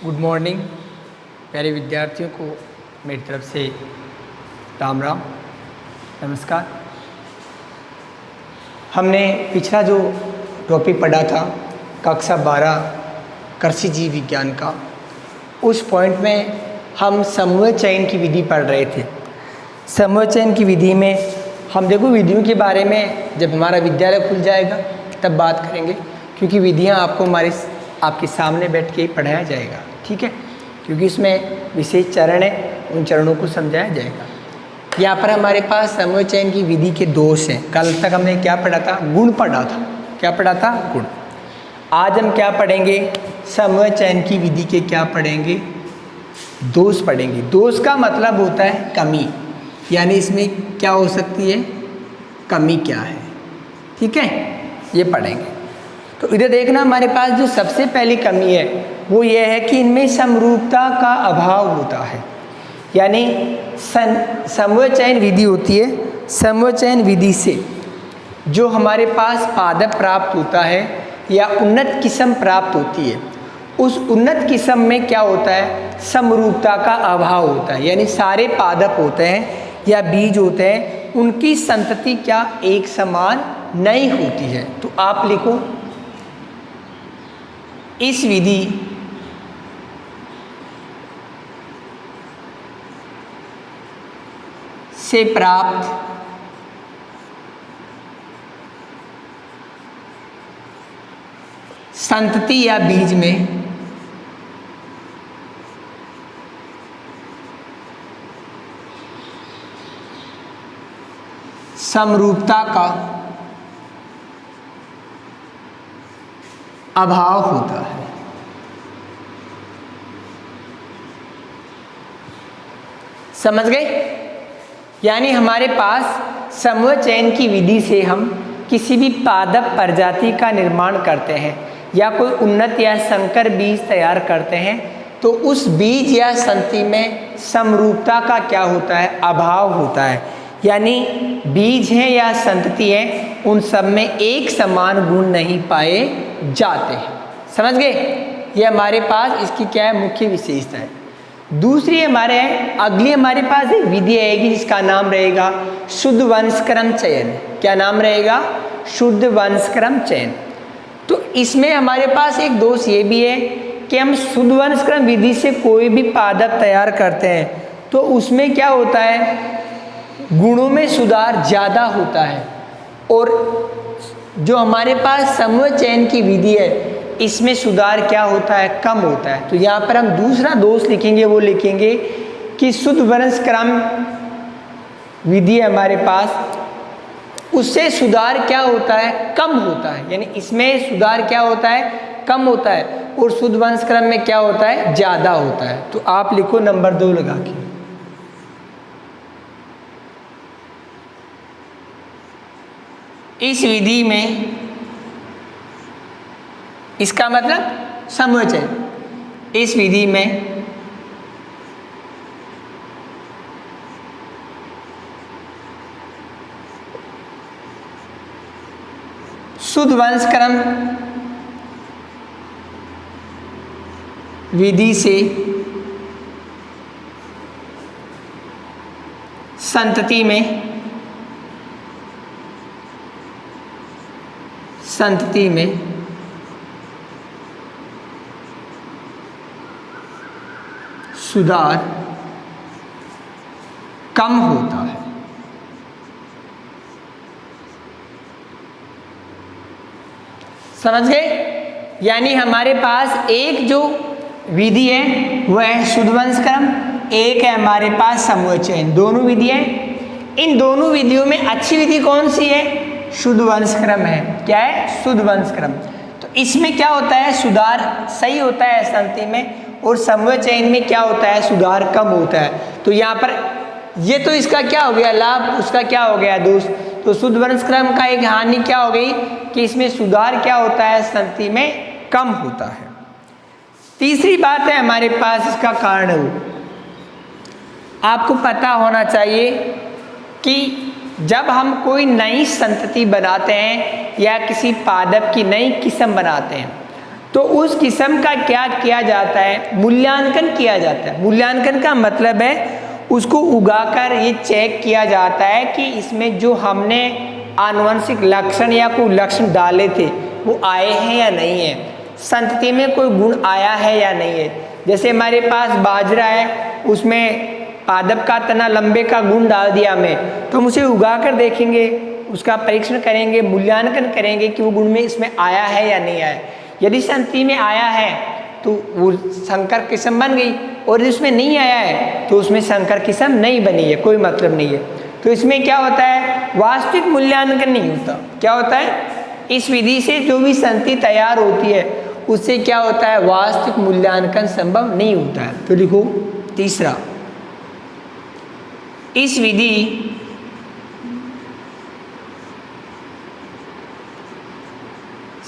Good morning प्यारे विद्यार्थियों को मेरी तरफ से राम राम नमस्कार। हमने पिछला जो टॉपिक पढ़ा था कक्षा 12 कृषि जीव विज्ञान का, उस पॉइंट में हम समूह चयन की विधि पढ़ रहे थे। समूह चयन की विधि में हम देखो विधियों के बारे में जब हमारा विद्यालय खुल जाएगा तब बात करेंगे, क्योंकि विधियां आपको आपके सामने बैठ के ही पढ़ाया जाएगा, ठीक है, क्योंकि इसमें विशेष चरण है, उन चरणों को समझाया जाएगा। यहाँ पर हमारे पास समूह चयन की विधि के दोष हैं। कल तक हमने क्या पढ़ा था? गुण पढ़ा था। क्या पढ़ा था? गुण। आज हम क्या पढ़ेंगे? समूह चयन की विधि के क्या पढ़ेंगे? दोष पढ़ेंगे। दोष का मतलब होता है कमी, यानी इसमें क्या हो सकती है, कमी क्या है, ठीक है, ये पढ़ेंगे। तो इधर देखना, हमारे पास जो सबसे पहली कमी है वो ये है कि इनमें समरूपता का अभाव होता है। यानी समूह चयन विधि होती है, समूह चयन विधि से जो हमारे पास पादप प्राप्त होता है या उन्नत किस्म प्राप्त होती है, उस उन्नत किस्म में क्या होता है, समरूपता का अभाव होता है। यानी सारे पादप होते हैं या बीज होते हैं, उनकी संतति क्या एक समान नहीं होती है। तो आप लिखो, इस विधि से प्राप्त संतति या बीज में समरूपता का अभाव होता है। समझ गए? यानी हमारे पास समूह चयन की विधि से हम किसी भी पादप प्रजाति का निर्माण करते हैं या कोई उन्नत या संकर बीज तैयार करते हैं, तो उस बीज या संतति में समरूपता का क्या होता है, अभाव होता है। यानी बीज हैं या संतति हैं, उन सब में एक समान गुण नहीं पाए जाते हैं। समझ गए? ये हमारे पास इसकी क्या है, मुख्य विशेषता है। दूसरी अगली हमारे पास एक विधि आएगी जिसका नाम रहेगा शुद्ध वंशक्रम चयन। क्या नाम रहेगा? शुद्ध वंशक्रम चयन। तो इसमें हमारे पास एक दोष ये भी है कि हम शुद्ध वंशक्रम विधि से कोई भी पादप तैयार करते हैं तो उसमें क्या होता है, गुणों में सुधार ज़्यादा होता है, और जो हमारे पास समूह चयन की विधि है इसमें सुधार क्या होता है, कम होता है। तो यहाँ पर हम दूसरा दोष लिखेंगे, वो लिखेंगे कि शुद्ध वंशक्रम विधि है हमारे पास, उससे सुधार क्या होता है, कम होता है। यानी इसमें सुधार क्या होता है, कम होता है, और शुद्ध वंशक्रम में क्या होता है, ज़्यादा होता है। तो आप लिखो नंबर 2 लगा के। इस विधि में, इसका मतलब समूह चयन, इस विधि में शुद्ध वंशक्रम विधि से संतति में सुधार कम होता है। समझ गए? यानी हमारे पास एक जो विधि है वह है शुद्ध वंशक्रम, एक है हमारे पास समूह चयन। दोनों विधि है, इन दोनों विधियों में अच्छी विधि कौन सी है? शुद्ध वंशक्रम है। क्या है? शुद्ध वंशक्रम। तो इसमें क्या होता है, सुधार सही होता है संतति में, और समूह चयन में क्या होता है, सुधार कम होता है। तो यहाँ पर ये तो इसका क्या हो गया लाभ, उसका क्या हो गया दोष। तो शुद्ध वंशक्रम का एक हानि क्या हो गई कि इसमें सुधार क्या होता है, संतति में कम होता है। तीसरी बात है हमारे पास इसका कारण, आपको पता होना चाहिए कि जब हम कोई नई संतति बनाते हैं या किसी पादप की नई किस्म बनाते हैं तो उस किस्म का क्या किया जाता है, मूल्यांकन किया जाता है। मूल्यांकन का मतलब है उसको उगाकर ये चेक किया जाता है कि इसमें जो हमने आनुवंशिक लक्षण या कोई लक्षण डाले थे वो आए हैं या नहीं है, संतति में कोई गुण आया है या नहीं है। जैसे हमारे पास बाजरा है, उसमें पादप का तना लंबे का गुण डाल दिया हमें, तो हम उसे उगा कर देखेंगे, उसका परीक्षण करेंगे, मूल्यांकन करेंगे कि वो गुण में इसमें आया है या नहीं आया। यदि संतति में आया है तो वो संकर किस्म बन गई, और यदि उसमें नहीं आया है तो उसमें संकर किस्म नहीं बनी है, कोई मतलब नहीं है। तो इसमें क्या होता है, वास्तविक मूल्यांकन नहीं होता। क्या होता है, इस विधि से जो भी संतति तैयार होती है उससे क्या होता है, वास्तविक मूल्यांकन संभव नहीं होता है। तो लिखो तीसरा, इस विधि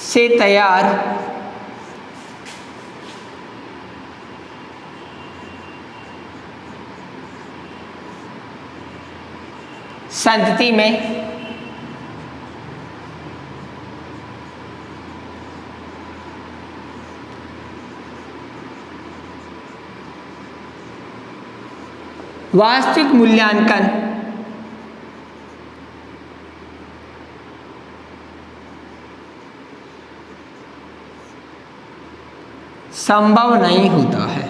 से तैयार संतति में वास्तविक मूल्यांकन संभव नहीं होता है।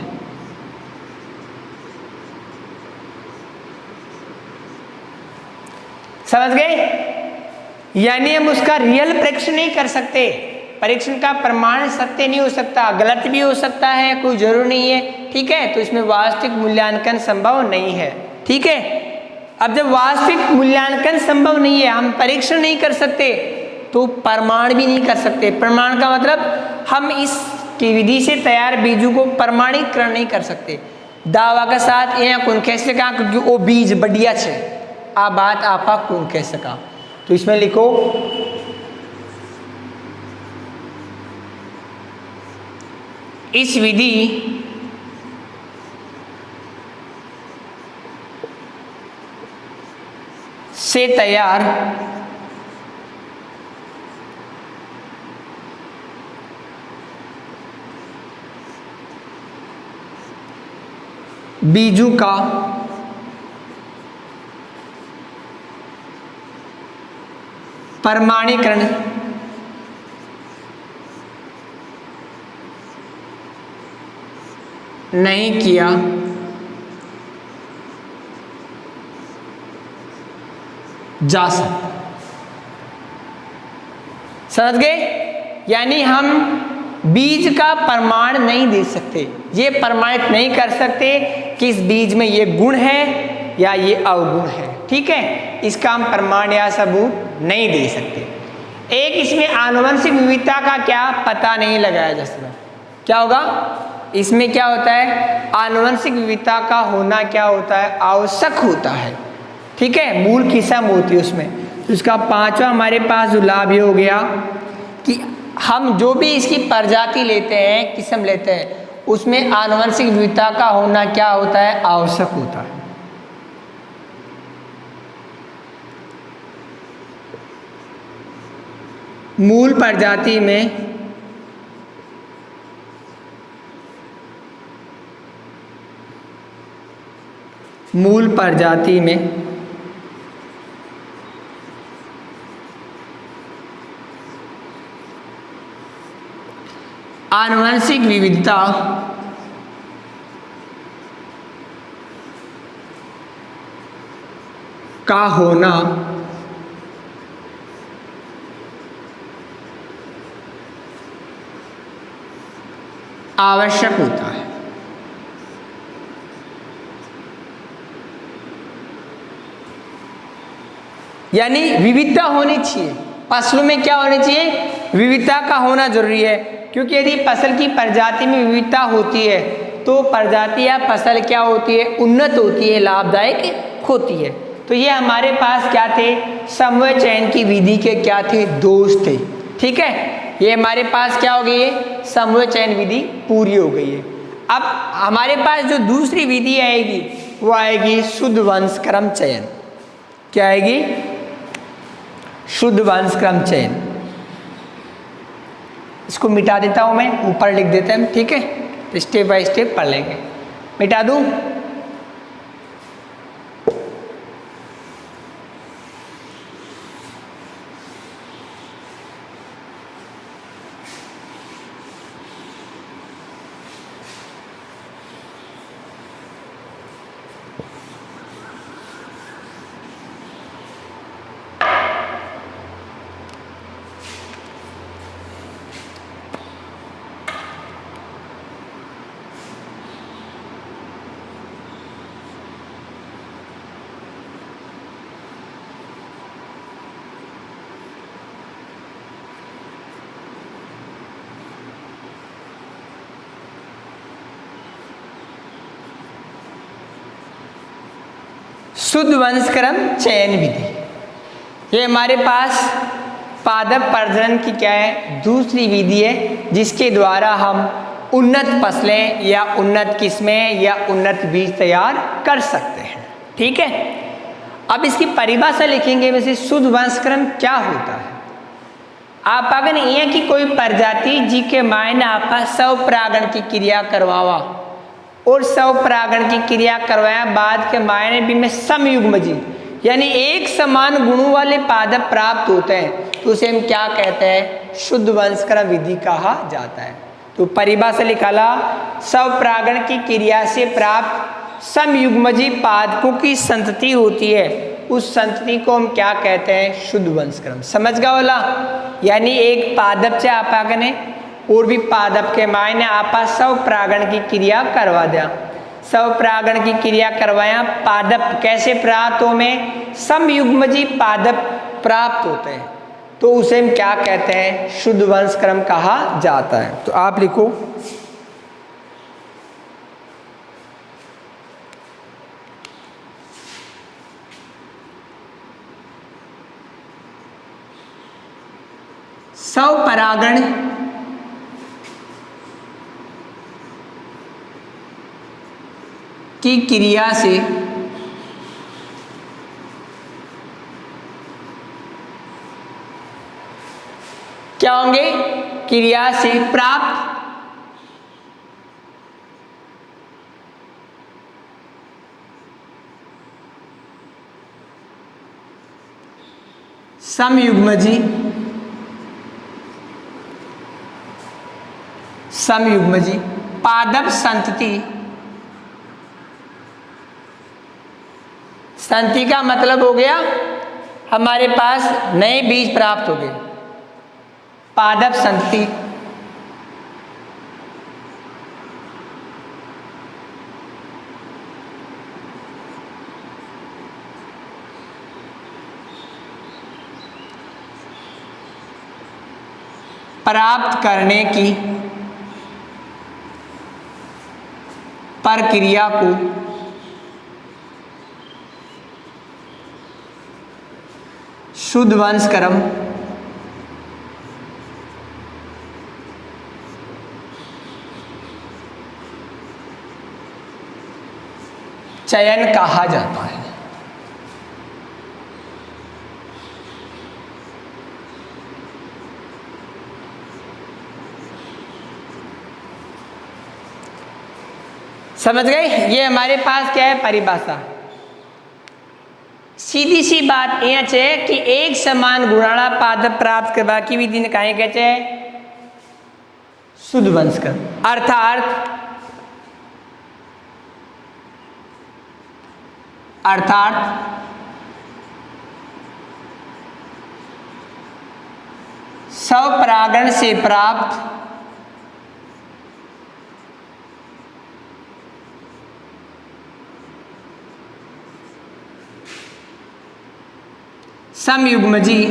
समझ गए? यानी हम उसका रियल परीक्षण नहीं कर सकते, परीक्षण का प्रमाण सत्य नहीं हो सकता, गलत भी हो सकता है, कोई जरूर नहीं है। ठीक है, तो इसमें वास्तविक मूल्यांकन संभव नहीं है। ठीक है, अब जब वास्तविक मूल्यांकन संभव नहीं है, हम परीक्षण नहीं कर सकते, तो प्रमाण भी नहीं कर सकते। प्रमाण का मतलब हम इस की विधि से तैयार बीजों को प्रमाणीकरण नहीं कर सकते। दावा के साथ यहाँ कौन कह सका क्योंकि वो बीज बढ़िया छे, आ बात आपा कौन कह सका। तो इसमें लिखो इस विधि से तैयार बीजों का प्रमाणीकरण नहीं किया जा सकता। समझ गए? यानी हम बीज का प्रमाण नहीं दे सकते, ये प्रमाणित नहीं कर सकते कि इस बीज में ये गुण है या ये अवगुण है। ठीक है, इसका हम प्रमाण या सबूत नहीं दे सकते। एक इसमें आनुवंशिक विविधता का क्या पता नहीं लगाया जा सकता। क्या होगा इसमें, क्या होता है, आनुवंशिक विविधता का होना क्या होता है, आवश्यक होता है। ठीक है, मूल किस्म होती है उसमें। तो इसका पांचवा हमारे पास जो लाभ ये हो गया कि हम जो भी इसकी प्रजाति लेते हैं, किस्म लेते हैं, उसमें आनुवंशिक विविधता का होना क्या होता है, आवश्यक होता है। मूल प्रजाति में आनुवंशिक विविधता का होना आवश्यक होता है। यानी विविधता होनी चाहिए फसलों में। क्या होनी चाहिए, विविधता का होना जरूरी है, क्योंकि यदि फसल की प्रजाति में विविधता होती है तो प्रजाति या फसल क्या होती है, उन्नत होती है, लाभदायक होती है। तो ये हमारे पास क्या थे, समन्वय चयन की विधि के क्या थे, दोष थे। ठीक है, ये हमारे पास क्या हो गई है, समन्वय चयन विधि पूरी हो गई है। अब हमारे पास जो दूसरी विधि आएगी वो आएगी शुद्ध वंशक्रम चयन। क्या आएगी, शुद्ध वंशक्रम चयन। इसको मिटा देता हूँ मैं, ऊपर लिख देते हैं, ठीक है। तो स्टेप बाय स्टेप पढ़ लेंगे। मिटा दूँ? शुद्ध वंशक्रम चयन विधि, ये हमारे पास पादप प्रजनन की क्या है, दूसरी विधि है, जिसके द्वारा हम उन्नत फसलें या उन्नत किस्में या उन्नत बीज तैयार कर सकते हैं, ठीक है। अब इसकी परिभाषा लिखेंगे, वैसे शुद्ध वंशक्रम क्या होता है। आप अगर ये कि कोई प्रजाति जी के मायने आपका स्वपरागण की क्रिया करवावा और स्वपरागण की क्रिया करवाया बाद के मायने भी में समयुग्मजी यानी एक समान गुणों वाले पादप प्राप्त होते हैं, तो उसे हम क्या कहते हैं, शुद्ध वंशक्रम विधि कहा जाता है। तो परिभाषा निकाला, स्वपरागण की क्रिया से प्राप्त समयुग्मजी पादपों की संतति होती है, उस संतति को हम क्या कहते हैं, शुद्ध वंशक्रम। समझ गया वाला? यानी एक पादप से आपा ने और भी पादप के मायने आपा स्वपरागण की क्रिया करवा दिया, स्वपरागण की क्रिया करवाया, पादप कैसे प्राप्त हो में समयुग्मजी पादप प्राप्त होते हैं, तो उसे हम क्या कहते हैं, शुद्ध वंशक्रम कहा जाता है। तो आप लिखो स्वपरागण की क्रिया से क्या होंगे, क्रिया से प्राप्त समयुग्मजी पादप संतति, संतति का मतलब हो गया हमारे पास नए बीज प्राप्त हो गए, पादप संतति। प्राप्त करने की प्रक्रिया को शुद्ध वंशक्रम चयन कहा जाता है। समझ गए? ये हमारे पास क्या है, परिभाषा। सीधी सी बात यह है कि एक समान गुणाणा पादप प्राप्त करवा की विधि ने कहे कहते हैं शुद्ध वंशक्रम, अर्थात स्वपरागण से प्राप्त समयुग्मजी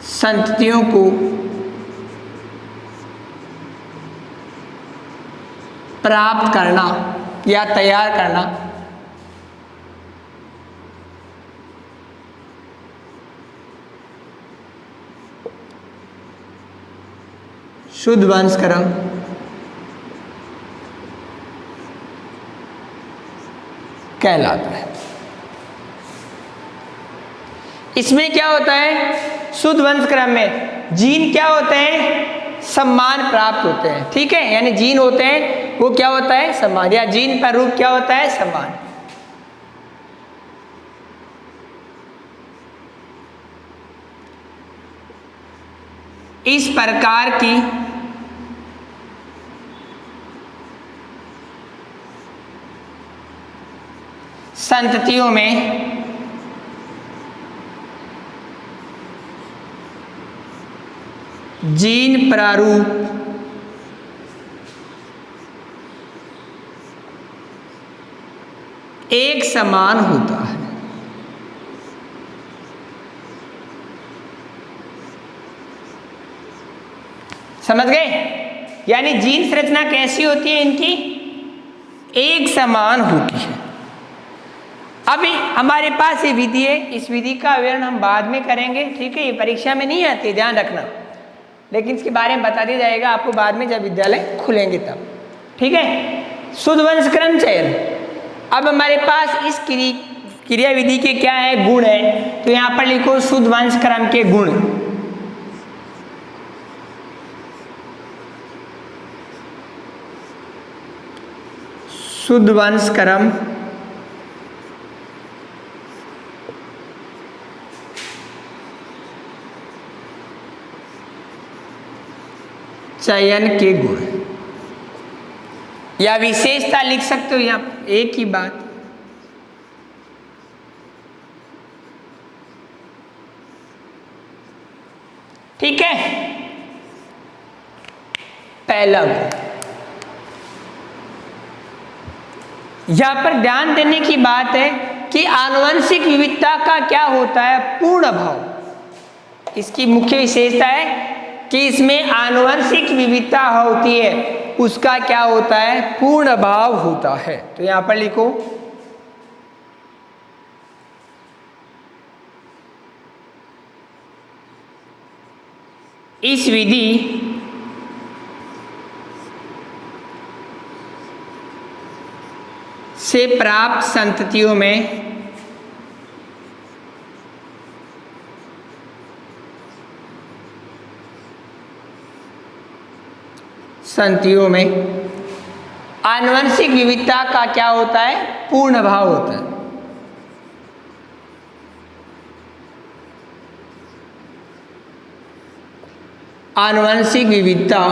संततियों को प्राप्त करना या तैयार करना शुद्ध वंशक्रम कहलाता है। इसमें क्या होता है, शुद्ध वंश क्रम में जीन क्या होते हैं, सम्मान प्राप्त होते हैं। ठीक है, यानी जीन होते हैं वो क्या होता है, सम्मान, या जीन का रूप क्या होता है, सम्मान। इस प्रकार की संततियों में जीन प्रारूप एक समान होता है। समझ गए? यानी जीन संरचना कैसी होती है इनकी, एक समान होती है। अभी हमारे पास ये विधि है, इस विधि का विवरण हम बाद में करेंगे। ठीक है, ये परीक्षा में नहीं आती, ध्यान रखना, लेकिन इसके बारे में बता दिया जाएगा आपको बाद में जब विद्यालय खुलेंगे तब। ठीक है, शुद्ध वंश क्रम चयन। अब हमारे पास इस क्रिया विधि के क्या है, गुण है, तो यहाँ पर लिखो शुद्ध वंश क्रम के गुण। शुद्ध वंश क्रम चयन के गुण, या विशेषता लिख सकते हो यहाँ, एक ही बात। ठीक है, पहला गुण, यहां पर ध्यान देने की बात है कि आनुवंशिक विविधता का क्या होता है, पूर्ण अभाव। इसकी मुख्य विशेषता है कि इसमें आनुवंशिक विविधता होती है, उसका क्या होता है, पूर्ण अभाव होता है। तो यहां पर लिखो इस विधि से प्राप्त संततियों में आनुवंशिक विविधता का क्या होता है, पूर्ण अभाव होता है। आनुवंशिक विविधता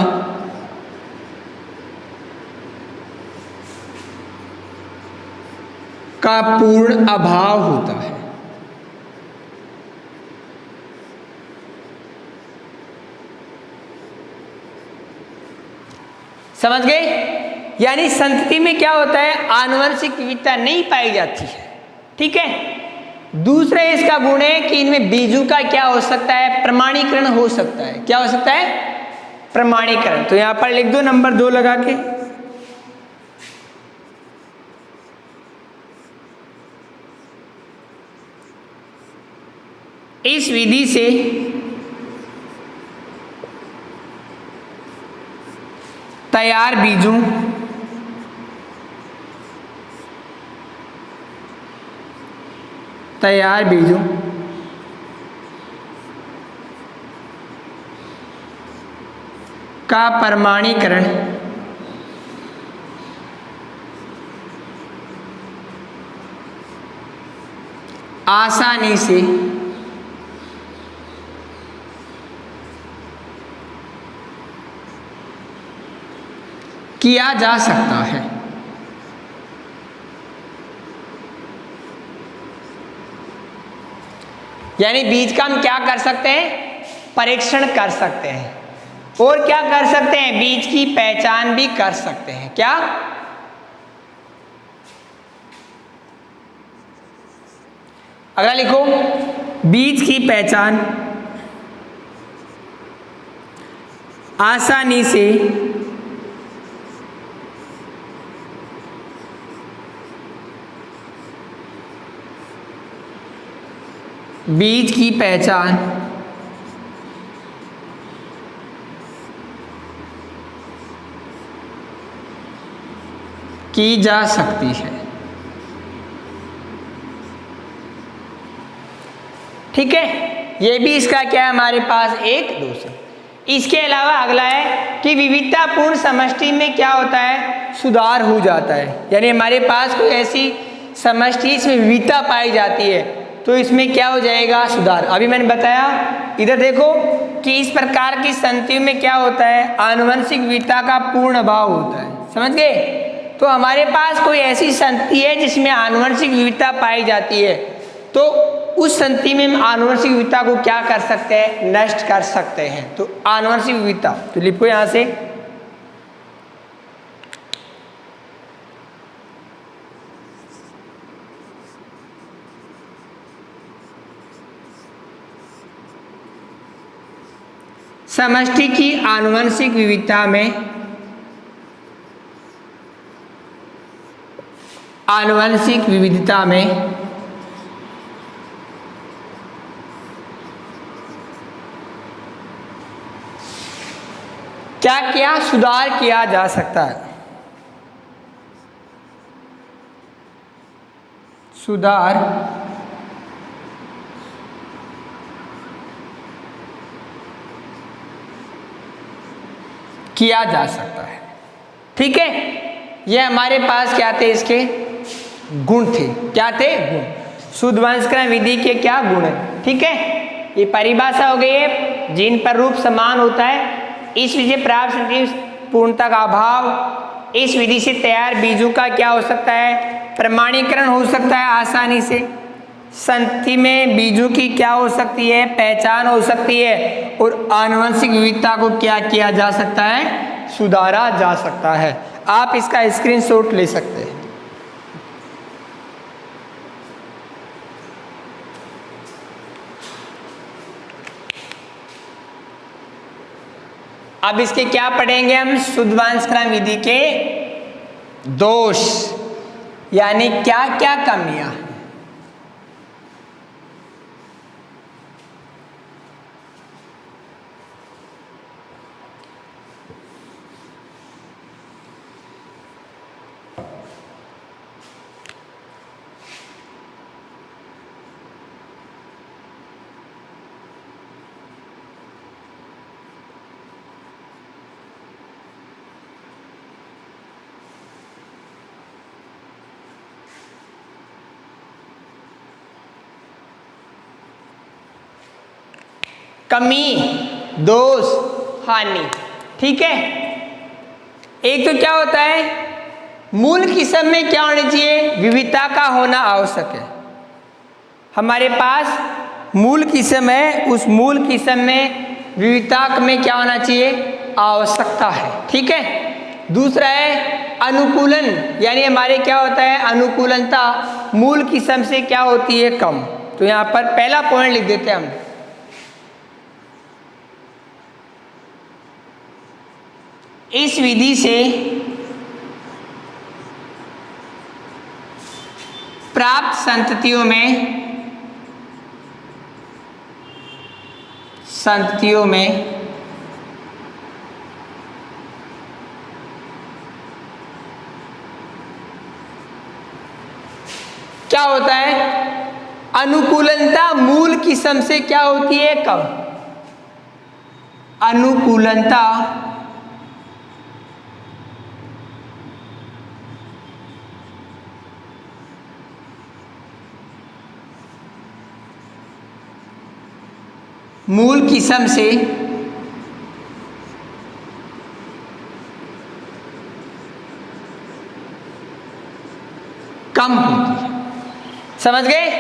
का पूर्ण अभाव होता है। समझ गए? यानी संतति में क्या होता है, आनुवंशिक विविधता नहीं पाई जाती है। ठीक है, दूसरा इसका गुण है कि इनमें बीजों का क्या हो सकता है, प्रमाणीकरण हो सकता है। क्या हो सकता है, प्रमाणीकरण। तो यहां पर लिख दो नंबर 2 लगा के। इस विधि से तैयार बीजों का प्रमाणीकरण आसानी से किया जा सकता है। यानी बीज का हम क्या कर सकते हैं, परीक्षण कर सकते हैं, और क्या कर सकते हैं, बीज की पहचान भी कर सकते हैं। क्या? अगला लिखो, बीज की पहचान आसानी से बीज की पहचान की जा सकती है। ठीक है, ये भी इसका क्या है हमारे पास एक दोष है। इसके अलावा अगला है कि विविधतापूर्ण समष्टि में क्या होता है, सुधार हो जाता है। यानी हमारे पास कोई ऐसी समष्टि इसमें विविधता पाई जाती है तो इसमें क्या हो जाएगा, सुधार। अभी मैंने बताया, इधर देखो कि इस प्रकार की संतियों में क्या होता है, आनुवंशिक विविधता का पूर्ण अभाव होता है। समझ गए? तो हमारे पास कोई ऐसी संति है जिसमें आनुवंशिक विविधता पाई जाती है तो उस संति में हम आनुवंशिक विविधता को क्या कर सकते हैं, नष्ट कर सकते हैं। तो आनुवंशिक विविधता तो लिखो यहां से, समष्टि की आनुवंशिक विविधता में आनुवंशिक विविधता में क्या क्या सुधार किया जा सकता है, सुधार किया जा सकता है। ठीक है, ये हमारे पास क्या थे, इसके गुण थे। क्या थे, गुण। शुद्ध वंशक्रम विधि के क्या गुण है। ठीक है, ये परिभाषा हो गई है, जिन पर रूप समान होता है, इस विधि से प्राप्त संति पूर्णता का अभाव, इस विधि से तैयार बीजों का क्या हो सकता है, प्रमाणीकरण हो सकता है आसानी से, संति में बीजों की क्या हो सकती है, पहचान हो सकती है, और आनुवंशिक विविधता को क्या किया जा सकता है, सुधारा जा सकता है। आप इसका स्क्रीनशॉट ले सकते हैं। अब इसके क्या पढ़ेंगे हम, शुद्ध वंशक्रम विधि के दोष, यानी क्या क्या कमियां। कमी, दोष, हानि। ठीक है, एक तो क्या होता है, मूल किस्म में क्या होना चाहिए, विविधता का होना आवश्यक है। हमारे पास मूल किस्म है, उस मूल किस्म में विविधता में क्या होना चाहिए, आवश्यकता है। ठीक है, दूसरा है अनुकूलन, यानी हमारे क्या होता है, अनुकूलनता मूल किस्म से क्या होती है, कम। तो यहाँ पर पहला पॉइंट लिख देते हैं हम, इस विधि से प्राप्त संततियों में क्या होता है, अनुकूलनता मूल किस्म से क्या होती है, कम। अनुकूलनता मूल किस्म से कम होती है। समझ गए?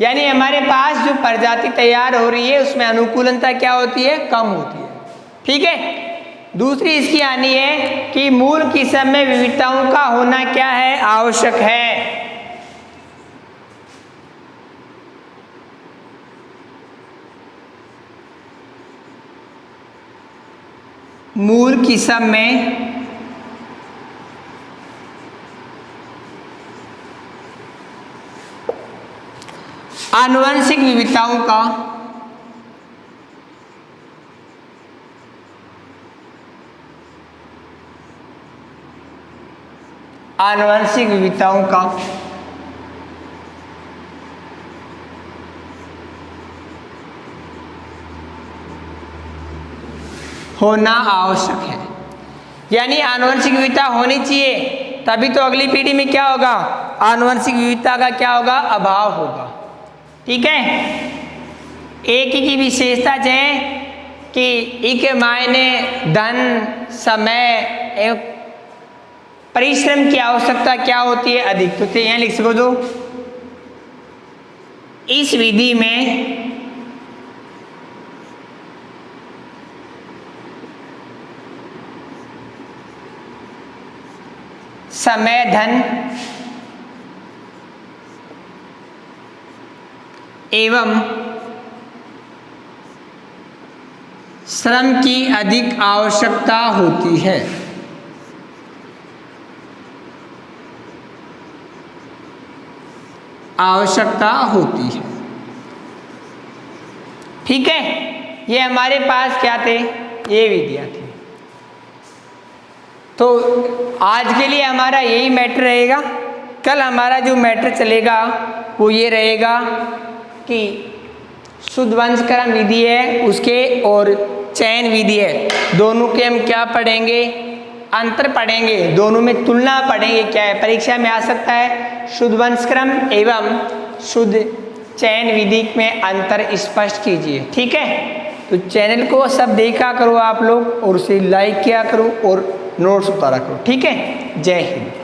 यानी हमारे पास जो प्रजाति तैयार हो रही है उसमें अनुकूलनता क्या होती है, कम होती है। ठीक है, दूसरी इसकी हानि है कि मूल किस्म में विविधताओं का होना क्या है, आवश्यक है। मूल किस्म में आनुवंशिक विविधताओं का होना आवश्यक है, यानी आनुवंशिक विविधता होनी चाहिए, तभी तो अगली पीढ़ी में क्या होगा, आनुवंशिक विविधता का क्या होगा, अभाव होगा। ठीक है, एक ही की विशेषता है कि एक मायने धन, समय एवं परिश्रम की आवश्यकता क्या होती है, अधिक। तो यहाँ लिख सको दो, इस विधि में समय, धन एवं श्रम की अधिक आवश्यकता होती है। आवश्यकता होती है। ठीक है, ये हमारे पास क्या थे, ये विधियां थी। तो आज के लिए हमारा यही मैटर रहेगा। कल हमारा जो मैटर चलेगा वो ये रहेगा कि शुद्ध वंशक्रम विधि है उसके और चयन विधि है, दोनों के हम क्या पढ़ेंगे, अंतर पढ़ेंगे, दोनों में तुलना पढ़ेंगे। क्या है, परीक्षा में आ सकता है शुद्ध वंशक्रम एवं शुद्ध चयन विधि में अंतर स्पष्ट कीजिए। ठीक है, तो चैनल को सब देखा करो आप लोग और उसे लाइक किया करो और नोट्स उतारा करो। ठीक है, जय हिंद।